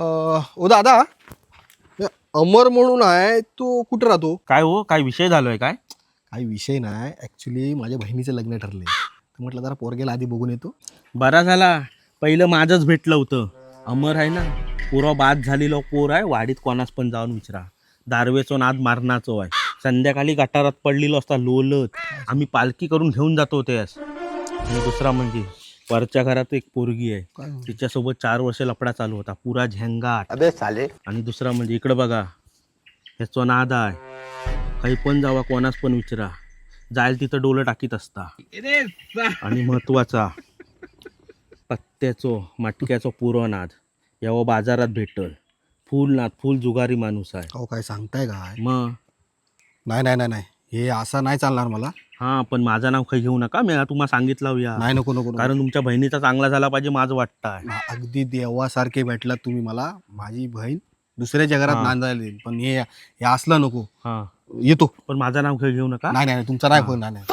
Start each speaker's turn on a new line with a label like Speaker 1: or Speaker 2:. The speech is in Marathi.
Speaker 1: ओ दादा, हे अमर म्हणून आहे, तो कुठं राहतो?
Speaker 2: काय हो, काय विषय झालोय काय?
Speaker 1: काही विषय नाही, ॲक्च्युली माझ्या बहिणीचं लग्न ठरले, तर म्हटलं जरा पोरगेला आधी बघून येतो.
Speaker 2: बरा झाला, पहिलं माझंच भेटलं होतं. अमर आहे ना, पुरा बाद झालेलं पोर आहे. वाडीत कोणास पण जाऊन विचारा. दारवेचो नाद मारणाचो आहे. संध्याकाळी गटारात पडलेलो असता लोलत. आम्ही पालखी करून घेऊन जातो त्यास. आणि दुसरा म्हणजे वरच्या घरात एक पोरगी आहे,
Speaker 1: काय म्हणतो?
Speaker 2: तिच्यासोबत 4 वर्ष लफडा चालू होता, पुरा झेंगाट.
Speaker 3: अबे साले.
Speaker 2: आणि दुसरा म्हणजे इकडं बघा, ह्याचो नाद आहे. काही पण जावा, कोणास पण विचारा, जायला तिथं डोलं टाकीत असता. आणि महत्वाचा, पत्त्याचो मटक्याचो पुरो नाद. यावं बाजारात भेटल. फुल नाद, फुल जुगारी माणूस आहे.
Speaker 1: अहो काय सांगताय काय?
Speaker 2: मग
Speaker 1: नाही नाही नाही नाही, हे असं नाही चालणार मला.
Speaker 2: हा, पण माझं नाव काही घेऊ नका, मी तुम्हाला सांगितलं या.
Speaker 1: नाही, नको नको नको.
Speaker 2: कारण तुमच्या बहिणीचा चांगला झाला पाहिजे माझं वाटतं.
Speaker 1: अगदी देवासारखे भेटलात तुम्ही मला. माझी बहीण दुसऱ्याच्या घरात
Speaker 2: हा.
Speaker 1: नांदायला येईल, पण हे असलं नको.
Speaker 2: हा,
Speaker 1: येतो.
Speaker 2: पण माझं नाव काही घेऊ नका.
Speaker 1: नाही नाही, तुमचा नाही
Speaker 2: हा.
Speaker 1: फोन. नाही नाही.